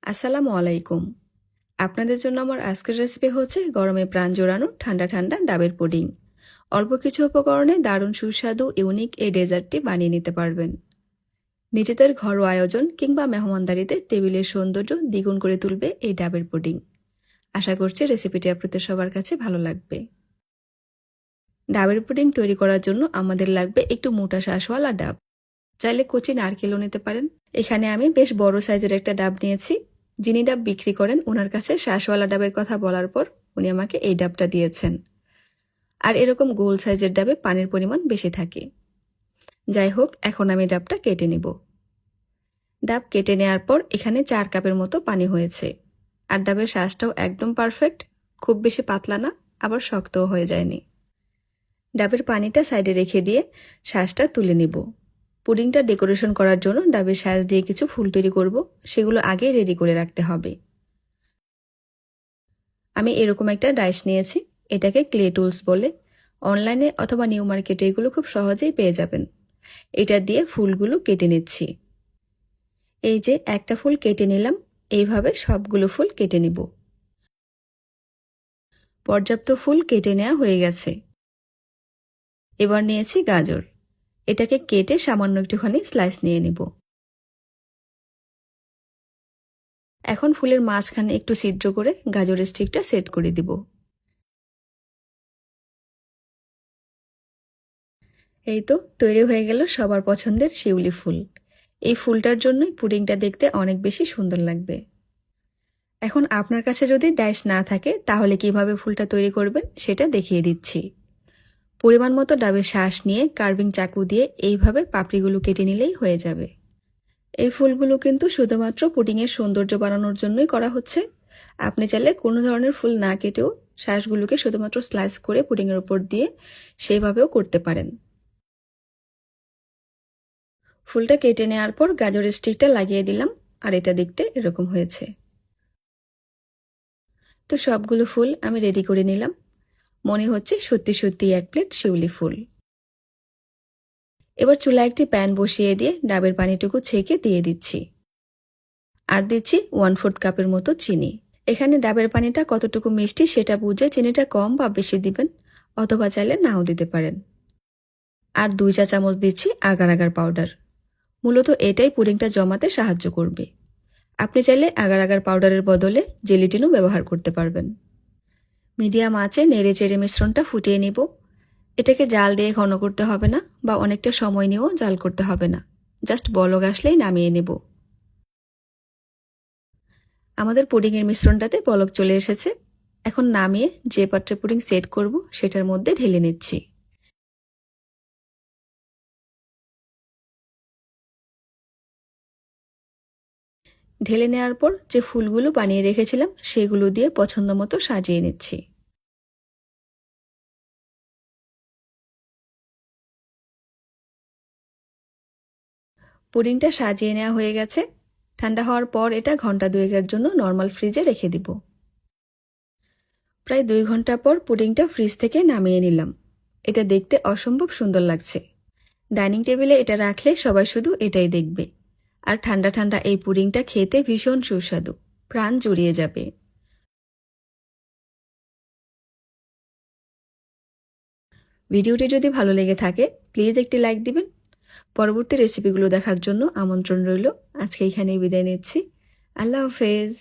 আসসালামু আলাইকুম। আপনাদের জন্য আমার আজকের রেসিপি হচ্ছে গরমে প্রাণ জোড়ানো ঠান্ডা ঠান্ডা ডাবের পুডিং। অল্প কিছু উপকরণে দারুণ সুস্বাদু ইউনিক এই ডেজার্টটি বানিয়ে নিতে পারবেন। নিজেদের ঘরোয়া আয়োজন কিংবা মেহমানদারিতে টেবিলের সৌন্দর্য দ্বিগুণ করে তুলবে এই ডাবের পুডিং। আশা করছি রেসিপিটি আপনাদের সবার কাছে ভালো লাগবে। ডাবের পুডিং তৈরি করার জন্য আমাদের লাগবে একটু মোটা শাঁসওয়ালা ডাব। চাইলে কচি নারকেলও নিতে পারেন। এখানে আমি বেশ বড় সাইজের একটা ডাব নিয়েছি। যিনি ডাব বিক্রি করেন ওনার কাছে শাঁসওয়ালা ডাবের কথা বলার পর উনি আমাকে এই ডাবটা দিয়েছেন। আর এরকম গোল সাইজের ডাবে পানির পরিমাণ বেশি থাকে। যাই হোক, এখন আমি ডাবটা কেটে নিব। ডাব কেটে নেওয়ার পর এখানে 4 কাপের মতো পানি হয়েছে। আর ডাবের শাঁসটাও একদম পারফেক্ট, খুব বেশি পাতলা না, আবার শক্তও হয়ে যায়নি। ডাবের পানিটা সাইডে রেখে দিয়ে শাঁসটা তুলে নিব। পুডিংটা ডেকোরেশন করার জন্য ডাবের শাঁস দিয়ে কিছু ফুল তৈরি করব, সেগুলো আগে রেডি করে রাখতে হবে। আমি এরকম একটা ডাইস নিয়েছি, এটাকে ক্লে টুলস বলে। অনলাইনে অথবা নিউ মার্কেটে এগুলো খুব সহজেই পেয়ে যাবেন। এটা দিয়ে ফুলগুলো কেটে নিচ্ছি। এই যে একটা ফুল কেটে নিলাম, এইভাবে সবগুলো ফুল কেটে নিব। পর্যাপ্ত ফুল কেটে নেওয়া হয়ে গেছে। এবার নিয়েছি গাজর, এটাকে কেটে সামান্য একটুখানি স্লাইস নিয়ে নিব। এখন ফুলের মাঝখানে একটু ছিদ্র করে গাজরের স্টিকটা সেট করে দিব। এই তো তৈরি হয়ে গেল সবার পছন্দের শিউলি ফুল। এই ফুলটার জন্যই পুডিংটা দেখতে অনেক বেশি সুন্দর লাগবে। এখন আপনার কাছে যদি ডাইস না থাকে তাহলে কিভাবে ফুলটা তৈরি করবেন সেটা দেখিয়ে দিচ্ছি। পরিমাণ মতো ডাবের শাঁস নিয়ে কার্ভিং চাকু দিয়ে এইভাবে পাপড়িগুলো কেটে নিলেই হয়ে যাবে। এই ফুলগুলো কিন্তু শুধুমাত্র পুডিংয়ের সৌন্দর্য বাড়ানোর জন্যই করা হচ্ছে। আপনি চাইলে কোনো ধরনের ফুল না কেটেও শাঁসগুলোকে শুধুমাত্র স্লাইস করে পুডিংয়ের উপর দিয়ে সেইভাবেও করতে পারেন। ফুলটা কেটে নেওয়ার পর গাজরের স্টিকটা লাগিয়ে দিলাম, আর এটা দেখতে এরকম হয়েছে। তো সবগুলো ফুল আমি রেডি করে নিলাম। মনে হচ্ছে সত্যি সত্যি এক প্লেট শিউলি ফুল। এবার চুলায় একটি প্যান বসিয়ে দিয়ে ডাবের পানিটুকু ছেঁকে দিয়ে দিচ্ছি। আর দিচ্ছি 1/4 কাপের মতো চিনি। এখানে ডাবের পানিটা কতটুকু মিষ্টি সেটা বুঝে চিনিটা কম বা বেশি দিবেন, অথবা চাইলে নাও দিতে পারেন। আর 2 চা চামচ দিচ্ছি আগার আগার পাউডার। মূলত এটাই পুডিংটা জমাতে সাহায্য করবে। আপনি চাইলে আগার আগার পাউডারের বদলে জেলিটিনও ব্যবহার করতে পারবেন। মিডিয়াম আঁচে নেড়ে চেড়ে মিশ্রণটা ফুটিয়ে নিব। এটাকে জাল দিয়ে ঘন করতে হবে না, বা অনেকটা সময় নিয়েও জাল করতে হবে না। জাস্ট বলক আসলেই নামিয়ে নেব। আমাদের পুডিংয়ের মিশ্রণটাতে বলক চলে এসেছে। এখন নামিয়ে যে পাত্রে পুডিং সেট করব সেটার মধ্যে ঢেলে নিচ্ছি। ঢেলে নেওয়ার পর যে ফুলগুলো বানিয়ে রেখেছিলাম সেগুলো দিয়ে পছন্দ মতো সাজিয়ে নিচ্ছি। পুডিংটা সাজিয়ে নেওয়া হয়ে গেছে। ঠান্ডা হওয়ার পর এটা ঘন্টা 2-এর জন্য নর্মাল ফ্রিজে রেখে দিব। প্রায় 2 ঘন্টা পর পুডিংটা ফ্রিজ থেকে নামিয়ে নিলাম। এটা দেখতে অসম্ভব সুন্দর লাগছে। ডাইনিং টেবিলে এটা রাখলে সবাই শুধু এটাই দেখবে। আর ঠান্ডা ঠান্ডা এই পুডিংটা খেতে ভীষণ সুস্বাদু, প্রাণ জুড়িয়ে যাবে। ভিডিওটি যদি ভালো লেগে থাকে প্লিজ একটি লাইক দিবেন। পরবর্তী রেসিপিগুলো দেখার জন্য আমন্ত্রণ রইল। আজকে এখানেই বিদায় নিচ্ছি। আল্লাহ হাফেজ।